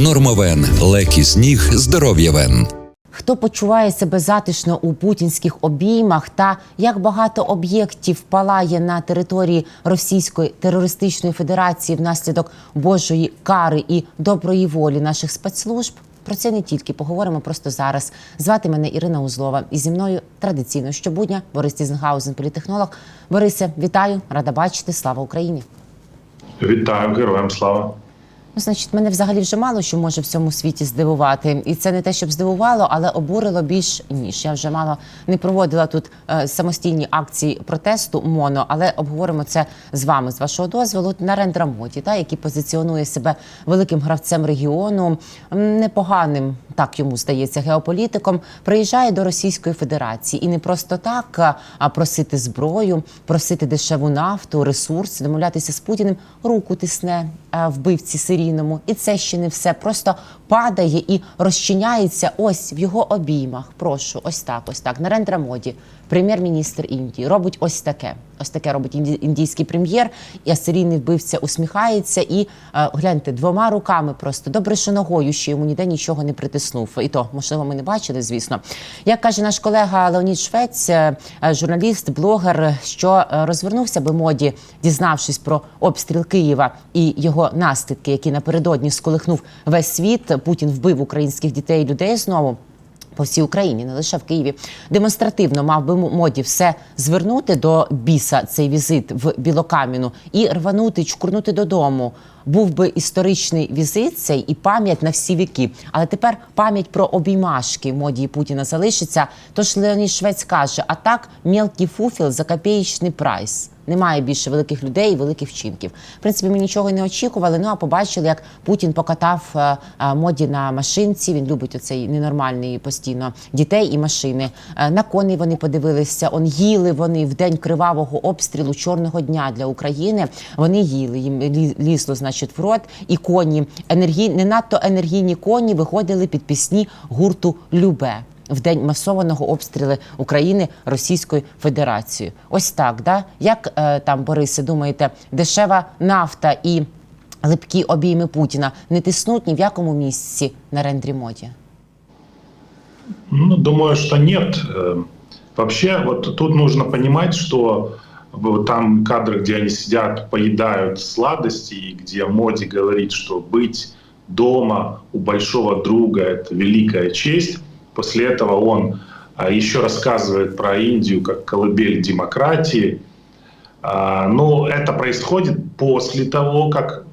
Нормовен. Лекі з ніг. Здоров'я вен. Хто почуває себе затишно у путінських обіймах та як багато об'єктів палає на території Російської терористичної федерації внаслідок Божої кари і доброї волі наших спецслужб? Про це не тільки поговоримо просто зараз. Звати мене Ірина Узлова. І зі мною традиційно щобудня Борис Тізенгаузен, політтехнолог. Борисе, вітаю, рада бачити. Слава Україні! Вітаю, героям слава! Ну, значить, мене взагалі вже мало що може в цьому світі здивувати. І це не те, щоб здивувало, але обурило більш ніж. Я вже мало не проводила тут самостійні акції протесту МОНО, але обговоримо це з вами, з вашого дозволу. Нарендра Моді, який позиціонує себе великим гравцем регіону, непоганим, так йому здається, геополітиком, приїжджає до Російської Федерації. І не просто так, а просити зброю, просити дешеву нафту, ресурси, домовлятися з Путіним, руку тисне вбивці серійному. І це ще не все. Просто падає і розчиняється ось в його обіймах. Прошу, ось так. Нарендра Моді, прем'єр-міністр Індії, робить ось таке. Ось таке робить індійський прем'єр, і серійний вбивця усміхається і, гляньте, двома руками просто, добре, що ногою ще йому ніде нічого не притиснув. І то, можливо, ми не бачили, звісно. Як каже наш колега Леонід Швець, журналіст, блогер, що розвернувся би Моді, дізнавшись про обстріл Києва і його наслідки, які напередодні сколихнув весь світ. Путін вбив українських дітей і людей знову. По всій Україні, не лише в Києві. Демонстративно мав би Моді все звернути до біса, цей візит в Білокам'яну, і рванути, чкурнути додому. Був би історичний візит цей і пам'ять на всі віки. Але тепер пам'ять про обіймашки Моді і Путіна залишиться. Тож Леонід Швець каже, а так мелкий фуфіл за копеечний прайс. Немає більше великих людей і великих вчинків. В принципі, ми нічого не очікували, а побачили, як Путін покатав Моді на машинці. Він любить оцей ненормальний постійно дітей і машини. На коней вони подивилися, їли вони в день кривавого обстрілу чорного дня для України. Вони їли, їм лізло, значить, в рот. І коні, не надто енергійні коні виходили під пісні гурту «Любе» в день масованого обстрілу України Російською Федерацією. Ось так, да? Як там, Борисе, думаєте, дешева нафта і липкі обійми Путіна не тиснуть ні в якому місці на рендрі Моді? Ну, думаю, что нет. Вообще, вот тут нужно понимать, что там кадры, где они сидят, поедают сладости, и где Моди говорит, что быть дома у большого друга – это великая честь. После этого он еще рассказывает про Индию как колыбель демократии. Но это происходит после того, как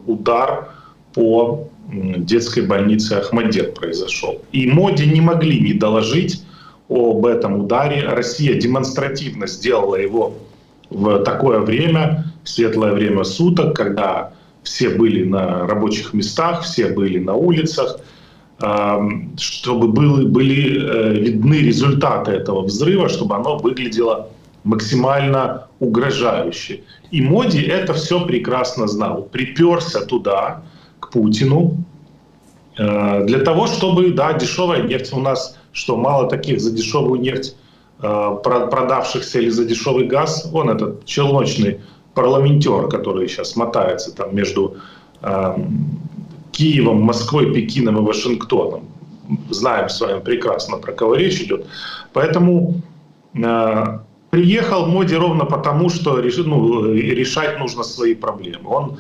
удар по детской больнице Ахмадет произошел. И Моди не могли не доложить об этом ударе. Россия демонстративно сделала его в такое время, в светлое время суток, когда все были на рабочих местах, все были на улицах, чтобы были видны результаты этого взрыва, чтобы оно выглядело максимально угрожающе. И Моди это все прекрасно знал. Приперся туда, к Путину, для того, чтобы, да, дешевая нефть у нас, что мало таких за дешевую нефть продавшихся или за дешевый газ. Он этот челночный парламентер, который сейчас мотается там между Киевом, Москвой, Пекином и Вашингтоном. Знаем с вами прекрасно, про кого речь идет. Поэтому приехал Моди ровно потому, что решать нужно свои проблемы.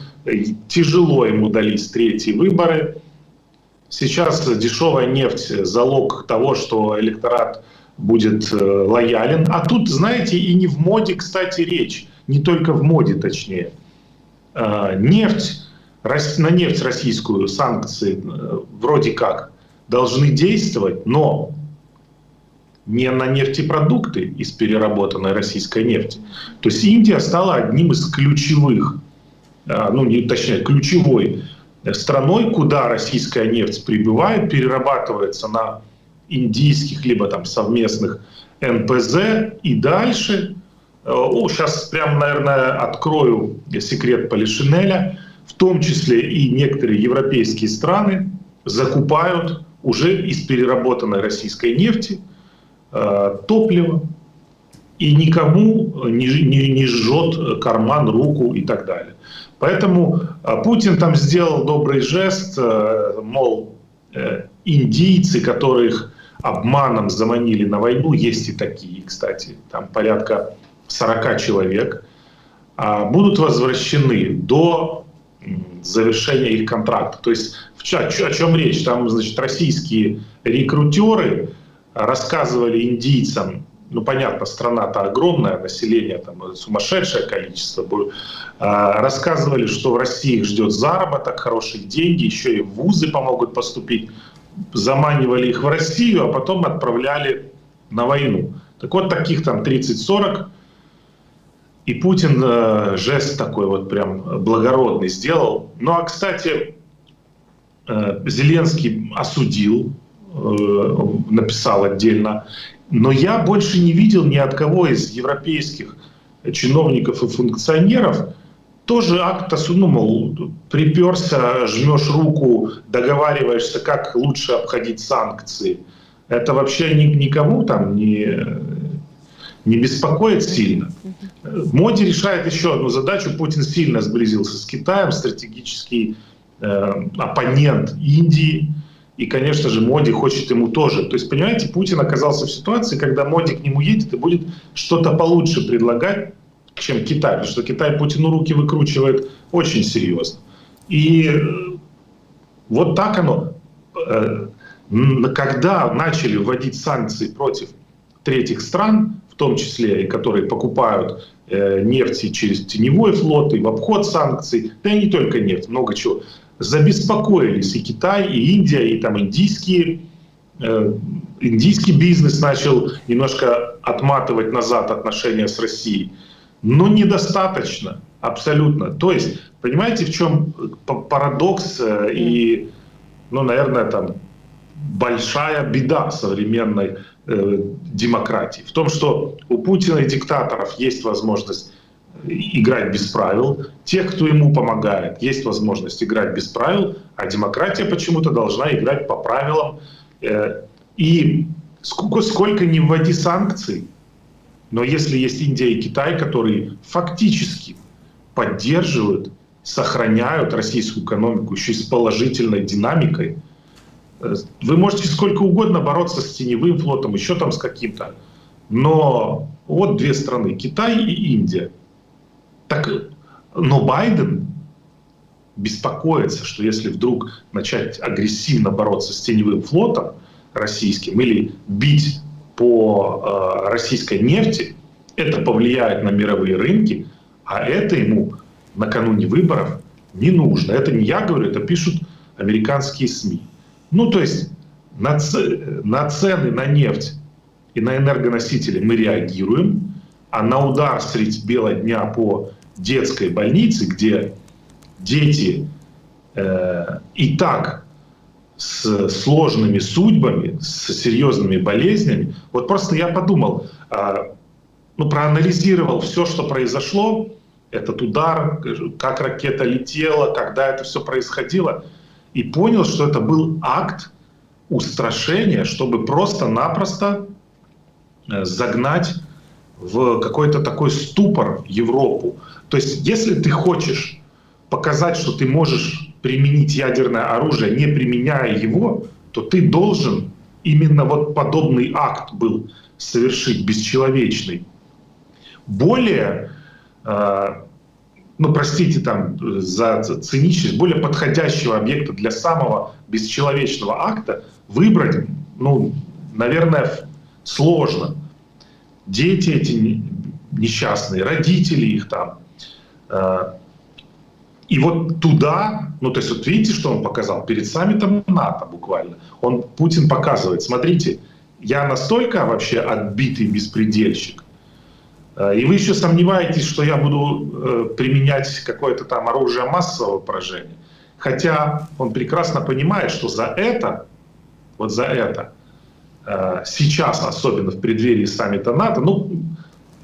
Тяжело ему дались третьи выборы. Сейчас дешевая нефть – залог того, что электорат будет лоялен. А тут, знаете, и не в моде, кстати, речь. Не только в моде, точнее. На нефть российскую санкции вроде как должны действовать, но не на нефтепродукты из переработанной российской нефти. То есть Индия стала одним из ключевых, ключевой страной, куда российская нефть прибывает, перерабатывается на индийских либо там совместных НПЗ и дальше. Сейчас прям, наверное, открою секрет Полишинеля. В том числе и некоторые европейские страны закупают уже из переработанной российской нефти топливо. И никому не жжет карман, руку и так далее. Поэтому Путин там сделал добрый жест, мол, индийцы, которых обманом заманили на войну, есть и такие, кстати, там порядка 40 человек, будут возвращены до завершения их контракта. То есть о чем речь? Там, значит, российские рекрутеры рассказывали индийцам, ну, понятно, страна-то огромная, население там сумасшедшее количество, рассказывали, что в России их ждет заработок, хорошие деньги, еще и в вузы помогут поступить, заманивали их в Россию, а потом отправляли на войну. Так вот, таких там 30-40, и Путин жест такой вот прям благородный сделал. Ну, а, кстати, Зеленский осудил, написал отдельно, но я больше не видел ни от кого из европейских чиновников и функционеров тоже акт, ну, мол, приперся, жмешь руку, договариваешься, как лучше обходить санкции. Это вообще никому там не беспокоит сильно. Моди решает еще одну задачу. Путин сильно сблизился с Китаем, стратегический оппонент Индии. И, конечно же, Моди хочет ему тоже. То есть, понимаете, Путин оказался в ситуации, когда Моди к нему едет и будет что-то получше предлагать, чем Китай. Потому что Китай Путину руки выкручивает очень серьезно. И вот так оно. Когда начали вводить санкции против третьих стран, в том числе и которые покупают нефть через теневой флот, и в обход санкций, да и не только нефть, много чего, забеспокоились и Китай, и Индия, и там индийский бизнес начал немножко отматывать назад отношения с Россией. Но недостаточно, абсолютно. То есть, понимаете, в чем парадокс и, ну, наверное, там большая беда современной демократии? В том, что у Путина и диктаторов есть возможность играть без правил. Тех, кто ему помогает, есть возможность играть без правил, а демократия почему-то должна играть по правилам. И сколько не вводи санкций, но если есть Индия и Китай, которые фактически поддерживают, сохраняют российскую экономику еще и с положительной динамикой, вы можете сколько угодно бороться с теневым флотом, еще там с каким-то, но вот две страны, Китай и Индия. Так, но Байден беспокоится, что если вдруг начать агрессивно бороться с теневым флотом российским или бить по российской нефти, это повлияет на мировые рынки, а это ему накануне выборов не нужно. Это не я говорю, это пишут американские СМИ. Ну, то есть на цены на нефть и на энергоносители мы реагируем, а на удар средь бела дня по детской больнице, где дети и так с сложными судьбами, с серьезными болезнями. Вот просто я подумал, ну, проанализировал все, что произошло, этот удар, как ракета летела, когда это все происходило, и понял, что это был акт устрашения, чтобы просто-напросто загнать в какой-то такой ступор Европу. То есть, если ты хочешь показать, что ты можешь применить ядерное оружие, не применяя его, то ты должен именно вот подобный акт был совершить, бесчеловечный. Более, ну, простите там за циничность, более подходящего объекта для самого бесчеловечного акта выбрать, ну, наверное, сложно. Дети эти несчастные, родители их там. И вот туда, ну, то есть вот видите, что он показал? Перед саммитом НАТО буквально. Путин показывает, смотрите, я настолько вообще отбитый беспредельщик, и вы еще сомневаетесь, что я буду применять какое-то там оружие массового поражения. Хотя он прекрасно понимает, что за это, вот за это, сейчас, особенно в преддверии саммита НАТО, ну,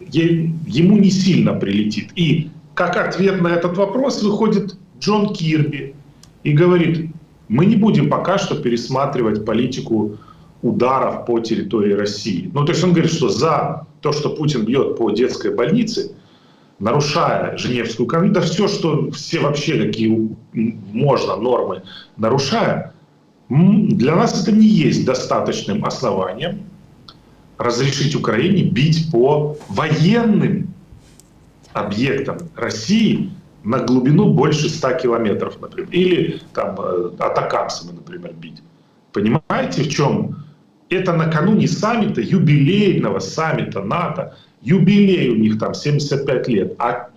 ему не сильно прилетит. И как ответ на этот вопрос выходит Джон Кирби и говорит, мы не будем пока что пересматривать политику ударов по территории России. Ну, то есть он говорит, что за то, что Путин бьет по детской больнице, нарушая Женевскую конвенцию, да все, что все вообще какие можно нормы нарушая, для нас это не есть достаточным основанием разрешить Украине бить по военным объектам России на глубину больше 100 километров, например. Или там атакамсами, например, бить. Понимаете, в чем? Это накануне саммита, юбилейного саммита НАТО. Юбилей у них там 75 лет. А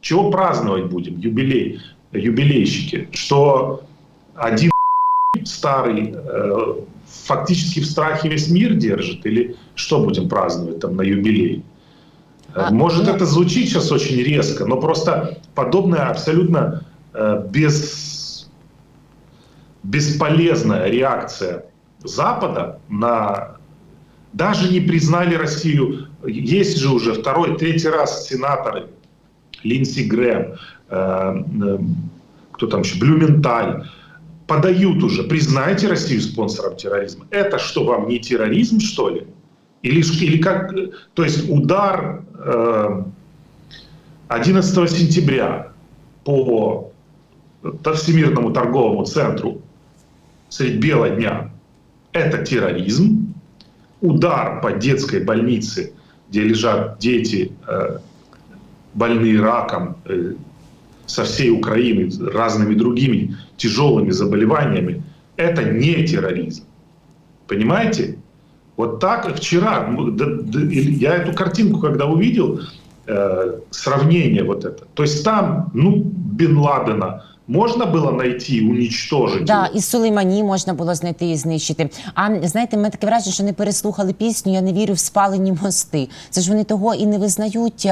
чего праздновать будем? Юбилей, юбилейщики. Что один старый фактически в страхе весь мир держит? Или что будем праздновать там на юбилей? Может, это звучит сейчас очень резко, но просто подобная абсолютно бесполезная реакция Запада на... Даже не признали Россию. Есть же уже второй, третий раз сенаторы. Линдси Грэм, кто там еще, Блюменталь. Подают уже. Признайте Россию спонсором терроризма. Это что, вам не терроризм, что ли? Или как... То есть удар 11 сентября по Всемирному торговому центру средь бела дня – это терроризм. Удар по детской больнице, где лежат дети, больные раком, со всей Украины, разными другими тяжелыми заболеваниями – это не терроризм. Понимаете? Вот так вчера, я эту картинку, когда увидел, сравнение вот это. То есть там, Бен Ладена можна було знайти, уничтожити? Да, і Сулеймані можна було знайти і знищити. А знаєте, ми таке враження, що не переслухали пісню «Я не вірю в спалені мости». Це ж вони того і не визнають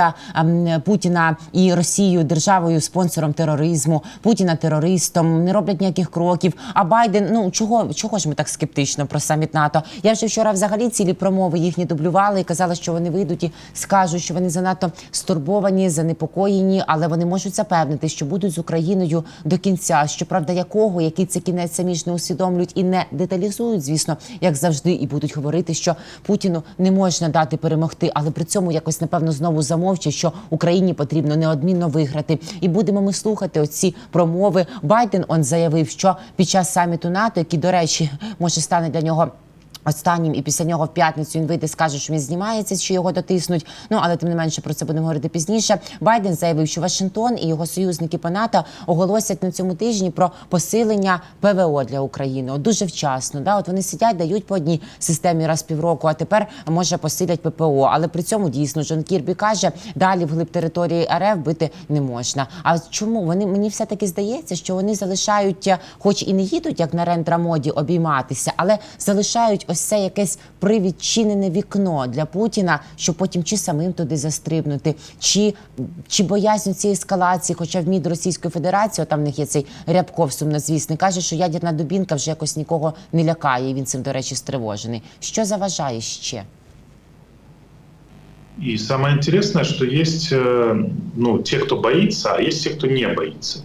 Путіна і Росію державою, спонсором тероризму, Путіна терористом, не роблять ніяких кроків. А Байден, чого ж ми так скептично про саміт НАТО? Я вже вчора взагалі цілі промови їхні дублювали і казала, що вони вийдуть і скажуть, що вони занадто стурбовані, занепокоєні, але вони можуть запевнити, що будуть з Україною до кінця. Щоправда, який це кінець, самі ж не усвідомлюють і не деталізують, звісно, як завжди, і будуть говорити, що Путіну не можна дати перемогти, але при цьому якось, напевно, знову замовчать, що Україні потрібно неодмінно виграти. І будемо ми слухати оці промови. Байден, заявив, що під час саміту НАТО, який, до речі, може стане для нього останнім, і після нього в п'ятницю він вийде, скаже, що він знімається, що його дотиснуть. Але тим не менше про це будемо говорити пізніше. Байден заявив, що Вашингтон і його союзники по НАТО оголосять на цьому тижні про посилення ПВО для України. Дуже вчасно. От вони сидять, дають по одній системі раз в півроку, а тепер, може, посилять ППО. Але при цьому, дійсно, Джон Кірбі каже, далі вглиб території РФ бити не можна. А чому? Мені все-таки здається, що вони залишають, хоч і не їдуть, як на Рендра-моді, обійматися, але залишають ось це якесь привідчинене вікно для Путіна, щоб потім чи самим туди застрибнути, чи боязнь цієї ескалації, хоча в МІД Російської Федерації, там в них є цей Рябков, сумнозвісний, каже, що ядерна дубінка вже якось нікого не лякає, і він цим, до речі, стривожений. Що заважає ще? И самое интересное, что есть те, кто боится, а есть те, кто не боится.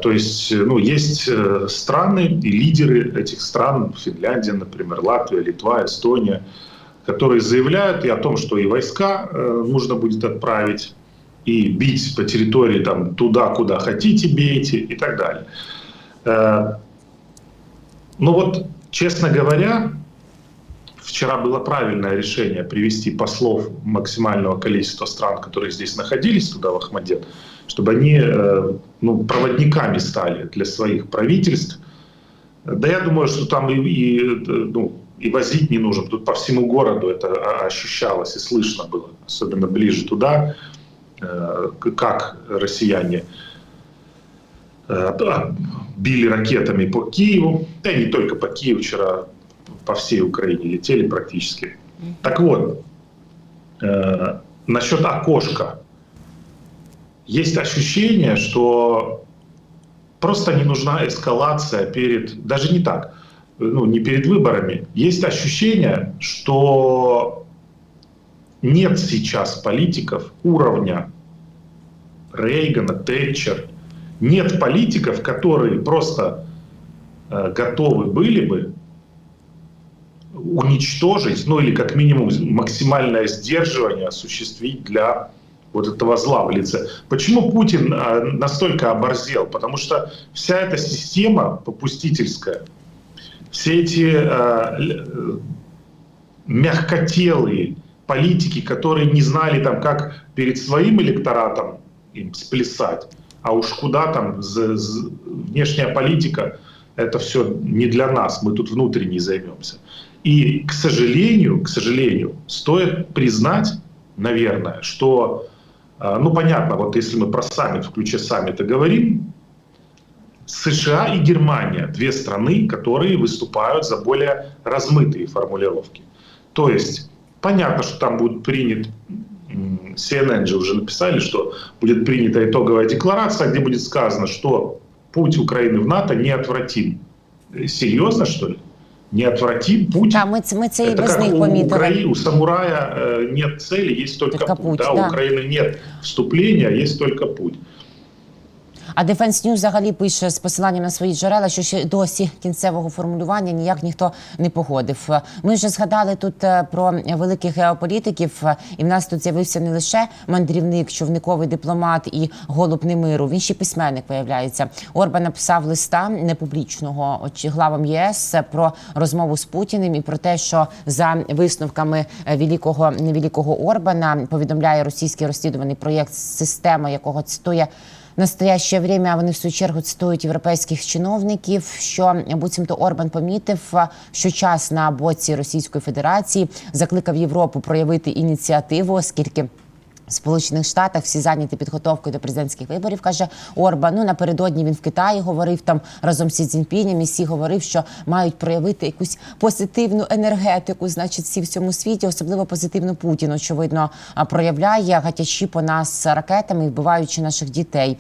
То есть, есть страны и лидеры этих стран, Финляндия, например, Латвия, Литва, Эстония, которые заявляют и о том, что и войска нужно будет отправить, и бить по территории там, туда, куда хотите, бейте и так далее. Честно говоря, вчера было правильное решение привести послов максимального количества стран, которые здесь находились, туда, в Ахмадет, чтобы они проводниками стали для своих правительств. Да я думаю, что там и возить не нужно. Тут по всему городу это ощущалось и слышно было, особенно ближе туда, как россияне били ракетами по Киеву, да и не только по Киеву, вчера по всей Украине летели практически. Так вот, насчет окошка. Есть ощущение, что просто не нужна эскалация даже не так, не перед выборами. Есть ощущение, что нет сейчас политиков уровня Рейгана, Тэтчер. Нет политиков, которые просто готовы были бы уничтожить, или как минимум максимальное сдерживание осуществить для вот этого зла в лице. Почему Путин настолько оборзел? Потому что вся эта система попустительская, все эти мягкотелые политики, которые не знали, там, как перед своим электоратом им сплясать, а уж куда там внешняя политика, это все не для нас, мы тут внутренней займемся. И, к сожалению, стоит признать, наверное, что, ну, понятно, вот если мы про саммит, в ключе саммита говорим, США и Германия – две страны, которые выступают за более размытые формулировки. То есть, понятно, что там будет принят, CNN же уже написали, что будет принята итоговая декларация, где будет сказано, что путь Украины в НАТО неотвратим. Серьезно, что ли? Неотвратим путь? Да, ми це і Это без как них помітили. у самурая нет цели, есть только путь. Да? Да. У Украины нет вступления, есть только путь. А Defense News взагалі пише з посиланням на свої джерела, що ще досі кінцевого формулювання ніяк ніхто не погодив. Ми вже згадали тут про великих геополітиків, і в нас тут з'явився не лише мандрівник, човниковий дипломат і голуб немиру, він ще письменник, виявляється. Орбан написав листа непублічного главам ЄС про розмову з Путіним і про те, що за висновками невеликого Орбана, повідомляє російський розслідуваний проєкт «Система», якого цитує в настоящее время, вони в свою чергу цитують європейських чиновників, що буцімто Орбан помітив, що час на боці Російської Федерації, закликав Європу проявити ініціативу, оскільки в Сполучених Штатах всі зайняті підготовкою до президентських виборів, каже Орбан. Ну, напередодні він в Китаї говорив там разом з Сі Цзіньпінем, і всі говорив, що мають проявити якусь позитивну енергетику, значить, всі в цьому світі, особливо позитивну Путін, очевидно, проявляє, гатячи по нас ракетами, вбиваючи наших дітей.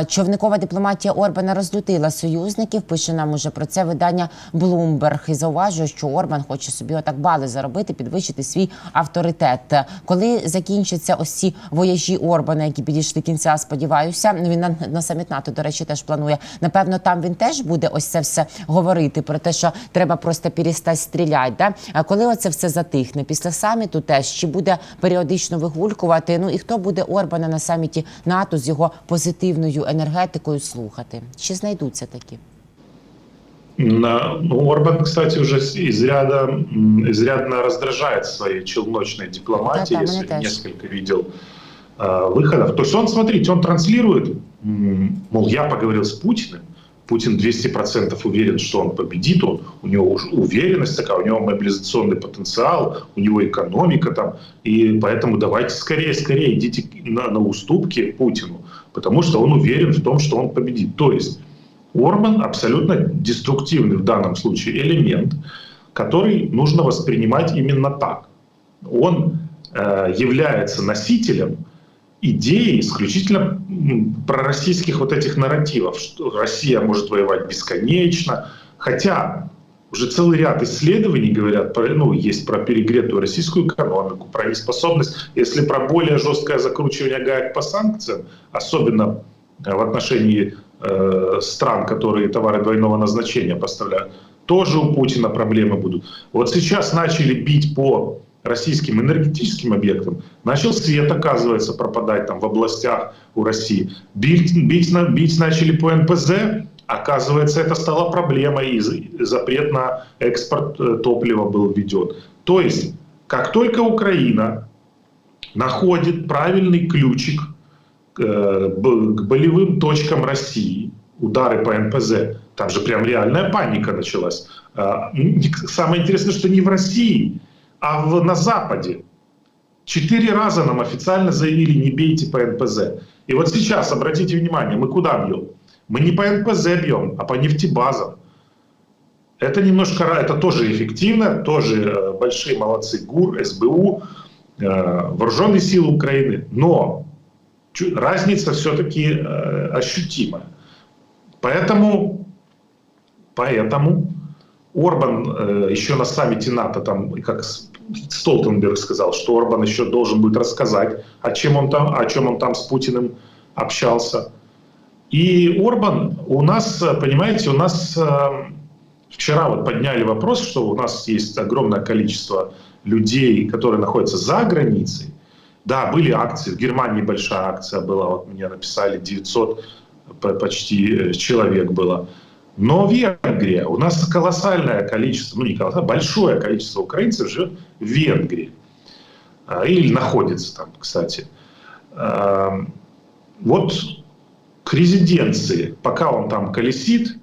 Човникова дипломатія Орбана розлютила союзників, пише нам уже про це видання Bloomberg, і зауважує, що Орбан хоче собі отак бали заробити, підвищити свій авторитет. Коли закінчаться ось ці вояжі Орбана, які підійшли кінця, сподіваюся. Він на саміт НАТО, до речі, теж планує. Напевно, там він теж буде ось це все говорити про те, що треба просто перестати стріляти. Да? А коли оце все затихне? Після саміту теж, чи буде періодично вигулькувати? Ну і хто буде Орбана на саміті НАТО з його позитивною енергетикою слухати? Чи знайдуться такі? Ну, Орбан, кстати, уже изрядно раздражает своей челночной дипломатией, если несколько видел выходов. То есть он, смотрите, он транслирует, мол, я поговорил с Путиным, Путин 200% уверен, что он победит, у него уже уверенность такая, у него мобилизационный потенциал, у него экономика там, и поэтому давайте скорее идите на уступки Путину, потому что он уверен в том, что он победит. То есть Орбан абсолютно деструктивный в данном случае элемент, который нужно воспринимать именно так. Он является носителем идеи исключительно пророссийских вот этих нарративов, что Россия может воевать бесконечно, хотя уже целый ряд исследований говорят, есть про перегретую российскую экономику, про неспособность, если про более жесткое закручивание гаек по санкциям, особенно в отношении стран, которые товары двойного назначения поставляют, тоже у Путина проблемы будут. Вот сейчас начали бить по российским энергетическим объектам, начал свет, оказывается, пропадать там в областях у России. Бить начали по НПЗ, оказывается, это стало проблемой, и запрет на экспорт топлива был введен. То есть, как только Украина находит правильный ключик к болевым точкам России, удары по НПЗ, там же прям реальная паника началась. Самое интересное, что не в России, а на Западе. 4 раза нам официально заявили, не бейте по НПЗ. И вот сейчас, обратите внимание, мы куда бьем? Мы не по НПЗ бьем, а по нефтебазам. Это немножко, это тоже эффективно, тоже большие молодцы ГУР, СБУ, вооруженные силы Украины. Но разница все-таки ощутимая. Поэтому Орбан еще на саммите НАТО, там, как Столтенберг сказал, что Орбан еще должен будет рассказать, о чем он там с Путиным общался. И Орбан у нас, понимаете, вчера вот подняли вопрос, что у нас есть огромное количество людей, которые находятся за границей, Да, были акции. В Германии большая акция была. Вот мне написали 900 почти человек было. Но Венгрия, у нас колоссальное количество, ну не колоссальное, большое количество украинцев живет в Венгрии. Или находится там, кстати. Вот к резиденции, пока он там колесит,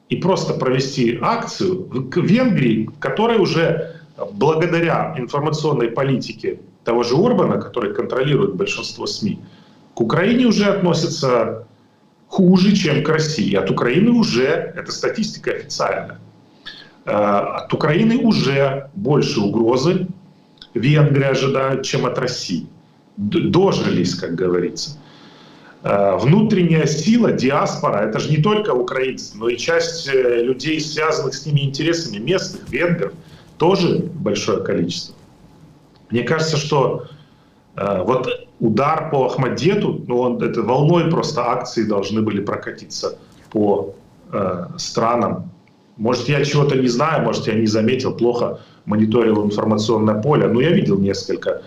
и просто провести акцию в Венгрии, в которой уже благодаря информационной политике того же Орбана, который контролирует большинство СМИ, к Украине уже относятся хуже, чем к России. От Украины уже, это статистика официальная, от Украины уже больше угрозы Венгрии ожидают, чем от России. Дожились, как говорится. Внутренняя сила, диаспора, это же не только украинцы, но и часть людей, связанных с ними интересами, местных, венгров, тоже большое количество. Мне кажется, что вот удар по Ахмадету, ну, это волной просто акции должны были прокатиться по странам. Может, я чего-то не знаю, может, я не заметил, плохо моніторив інформаційне поле. Ну, я бачив кілька.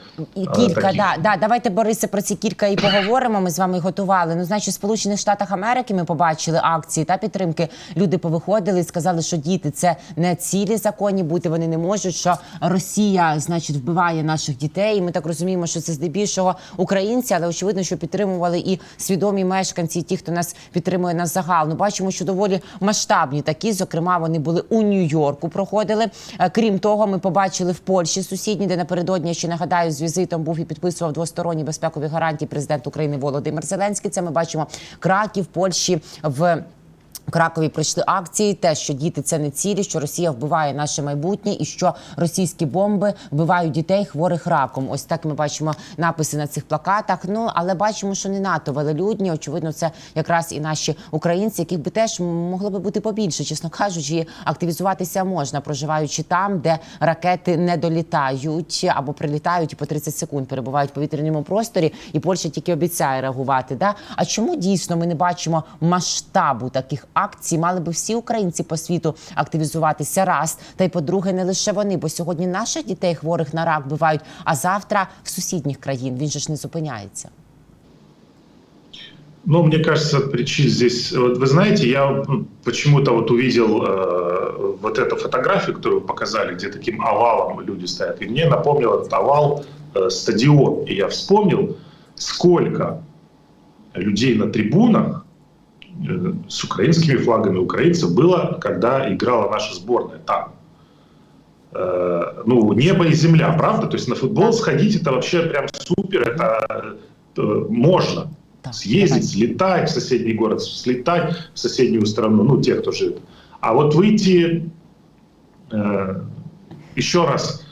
Кілька, да. Давайте, Борисе, про ці кілька і поговоримо. Ми з вами готували. Ну, значить, в Сполучених Штатах Америки ми побачили акції та підтримки. Люди повиходили і сказали, що діти – це не цілі законні бути, вони не можуть, що Росія, значить, вбиває наших дітей. І ми так розуміємо, що це здебільшого українці, але очевидно, що підтримували і свідомі мешканці, і ті, хто нас підтримує на загал. Ну, бачимо, що доволі масштабні такі, зокрема, вони були у Нью-Йорку, проходили. Крім того, ми побачили в Польщі сусідній, де напередодні, ще нагадаю, з візитом був і підписував двосторонні безпекові гарантії президент України Володимир Зеленський. Це ми бачимо Краків, Польщі, в Кракові пройшли акції, те, що діти – це не цілі, що Росія вбиває наше майбутнє і що російські бомби вбивають дітей, хворих раком. Ось так ми бачимо написи на цих плакатах. Ну, але бачимо, що не надто велелюдні. Очевидно, це якраз і наші українці, яких би теж могло би бути побільше, чесно кажучи, активізуватися можна, проживаючи там, де ракети не долітають або прилітають і по 30 секунд перебувають в повітряному просторі, і Польща тільки обіцяє реагувати. Да? А чому дійсно ми не бачимо масштабу таких акцій? Мали би всі українці по світу активізуватися, раз. Та й по-друге, не лише вони, бо сьогодні наших дітей хворих на рак вбивають, а завтра в сусідніх країн. Він же ж не зупиняється. Ну, мне кажется, причин здесь... Вот вы знаете, я почему-то вот увидел вот эту фотографию, которую вы показали, где таким овалом люди стоят. И мне напомнил этот овал стадион. И я вспомнил, сколько людей на трибунах с украинскими флагами украинцев было, когда играла наша сборная там. Ну, небо и земля, правда? То есть на футбол сходить это вообще прям супер, это можно. Съездить, слетать в соседний город, слетать в соседнюю страну, ну, те, кто живет. А вот выйти, еще раз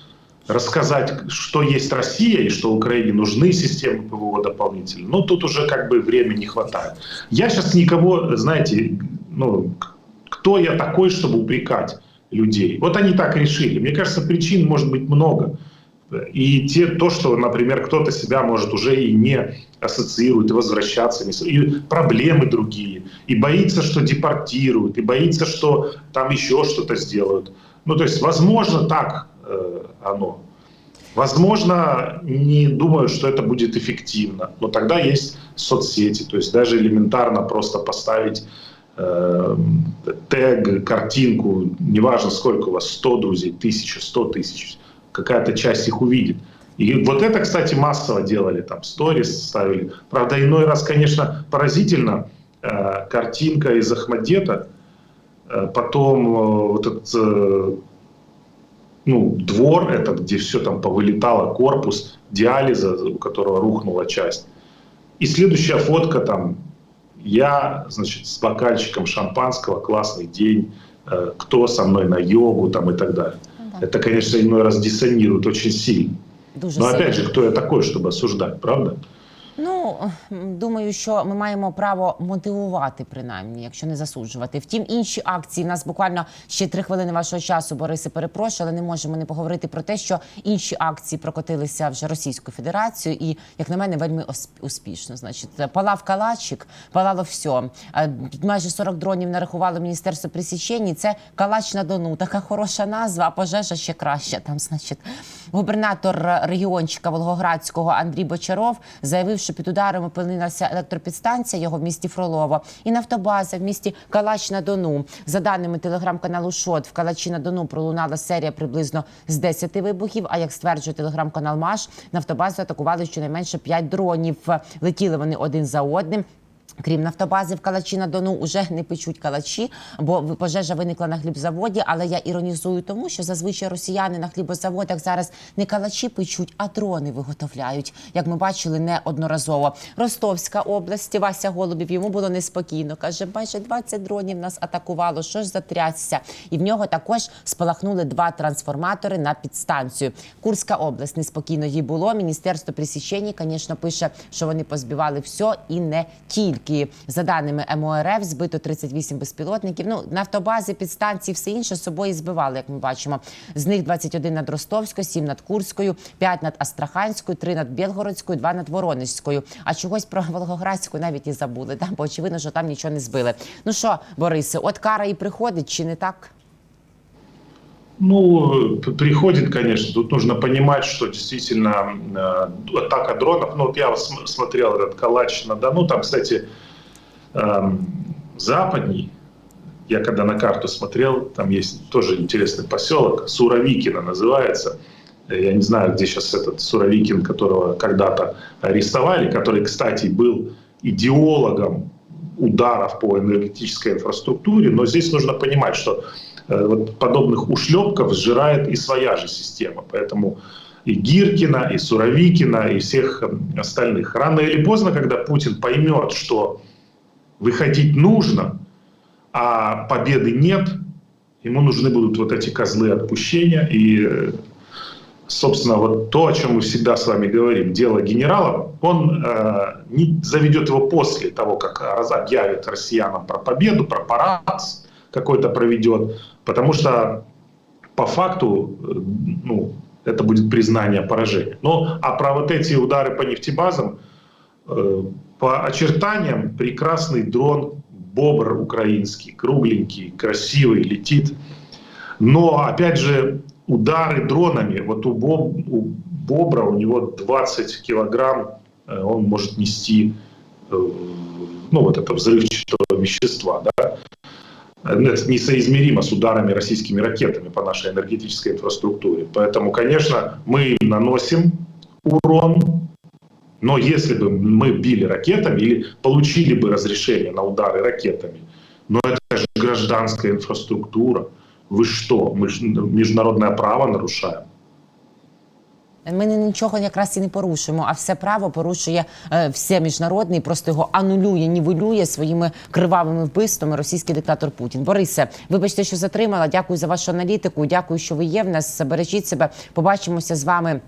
рассказать, что есть Россия и что Украине нужны системы ПВО дополнительно, ну, тут уже как бы времени не хватает. Я сейчас никого, знаете, ну, кто я такой, чтобы упрекать людей? Вот они так решили. Мне кажется, причин может быть много. И то, что, например, кто-то себя, может, уже и не ассоциирует, и возвращаться, и проблемы другие, и боится, что депортируют, и боится, что там еще что-то сделают. Ну, то есть, возможно, так оно. Возможно, не думаю, что это будет эффективно, но тогда есть соцсети, то есть даже элементарно просто поставить тег, картинку, неважно сколько у вас, 100 друзей, 1000, 100 тысяч, какая-то часть их увидит. И вот это, кстати, массово делали, там, сторис ставили. Правда, иной раз, конечно, поразительно, картинка из Ахмадета, потом вот этот, ну, двор этот, где все там повылетало, корпус диализа, у которого рухнула часть. И следующая фотка там, я, значит, с бокальчиком шампанского, классный день, кто со мной на йогу там и так далее. Это, конечно, иной раз диссонирует очень сильно. Но опять же, кто я такой, чтобы осуждать, правда? Ну, думаю, що ми маємо право мотивувати, принаймні, якщо не засуджувати. Втім, інші акції, в нас буквально ще 3 хвилини вашого часу, Борисе, перепрошую, але не можемо не поговорити про те, що інші акції прокотилися вже Російською Федерацією і, як на мене, вельми успішно. Значить, палав калачик, палало все. Майже 40 дронів нарахувало Міністерство пресічень. Це Калач на Дону. Така хороша назва, а пожежа ще краща. Там, значить, губернатор регіончика Волгоградського Андрій Бочаров заявив, що під ударом опинилася електропідстанція його в місті Фролово і нафтобаза в місті Калач на Дону. За даними телеграм-каналу ШОТ, в Калачі на Дону пролунала серія приблизно з 10 вибухів, а як стверджує телеграм-канал МАШ, нафтобазу атакували щонайменше 5 дронів. Летіли вони один за одним. Крім нафтобази в Калачі на Дону, уже не печуть калачі, бо пожежа виникла на хлібзаводі. Але я іронізую тому, що зазвичай росіяни на хлібозаводах зараз не калачі печуть, а дрони виготовляють, як ми бачили неодноразово. Ростовська область, Вася Голубів, йому було неспокійно. Каже, майже 20 дронів нас атакувало, що ж за трясся. І в нього також спалахнули 2 трансформатори на підстанцію. Курська область, неспокійно їй було. Міністерство пресічень, звісно, пише, що вони позбивали все і не тільки. За даними МОРФ, збито 38 безпілотників. Ну, нафтобази, підстанції, все інше з собою збивали, як ми бачимо. З них 21 над Ростовською, 7 над Курською, 5 над Астраханською, 3 над Білгородською, 2 над Воронежською. А чогось про Волгоградську навіть і забули, бо очевидно, що там нічого не збили. Ну що, Борисе, от кара і приходить, чи не так? Ну, приходит, конечно. Тут нужно понимать, что действительно атака дронов. Ну, вот я смотрел этот Калач на Дону. Там, кстати, западней, я когда на карту смотрел, там есть тоже интересный поселок, Суровикино называется. Я не знаю, где сейчас этот Суровикин, которого когда-то арестовали, который, кстати, был идеологом ударов по энергетической инфраструктуре. Но здесь нужно понимать, что вот подобных ушлепков сжирает и своя же система. Поэтому и Гиркина, и Суровикина, и всех остальных. Рано или поздно, когда Путин поймет, что выходить нужно, а победы нет, ему нужны будут вот эти козлы отпущения. И, собственно, вот то, о чем мы всегда с вами говорим, дело генерала, он не заведет его после того, как объявит россиянам про победу, про парад какой-то проведет, потому что по факту, ну, это будет признание поражения. Ну, а про вот эти удары по нефтебазам, по очертаниям прекрасный дрон, бобр украинский, кругленький, красивый, летит. Но, опять же, удары дронами, вот у бобра, у него 20 килограмм, он может нести, ну, вот это взрывчатого вещества, да. Это несоизмеримо с ударами российскими ракетами по нашей энергетической инфраструктуре. Поэтому, конечно, мы им наносим урон, но если бы мы били ракетами или получили бы разрешение на удары ракетами, но это же гражданская инфраструктура. Вы что? Мы же международное право нарушаем. Ми нічого якраз і не порушуємо, а все право порушує все міжнародне і просто його анулює, нівелює своїми кривавими вбивствами російський диктатор Путін. Борисе, вибачте, що затримала. Дякую за вашу аналітику. Дякую, що ви є в нас. Бережіть себе. Побачимося з вами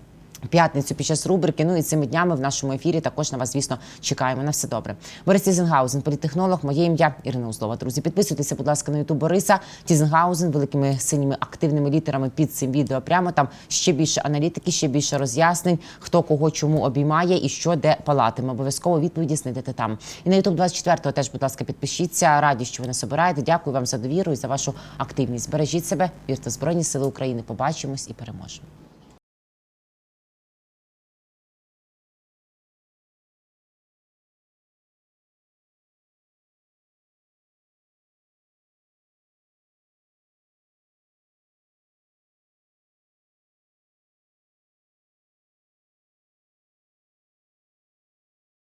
в п'ятницю під час рубрики. Ну і цими днями в нашому ефірі також на вас, звісно, чекаємо. На все добре. Борис Тізенгаузен, політтехнолог. Моє ім'я Ірина Узлова. Друзі, підписуйтеся, будь ласка, на ютуб Бориса Тізенгаузен великими синіми активними літерами під цим відео. Прямо там ще більше аналітики, ще більше роз'яснень, хто кого чому обіймає і що де палатиме. Обов'язково відповіді знайдете там. І на ютуб 24-го теж, будь ласка, підпишіться. Раді, що ви нас обираєте. Дякую вам за довіру і за вашу активність. Бережіть себе, вірте в Збройні Сили України. Побачимось і переможемо.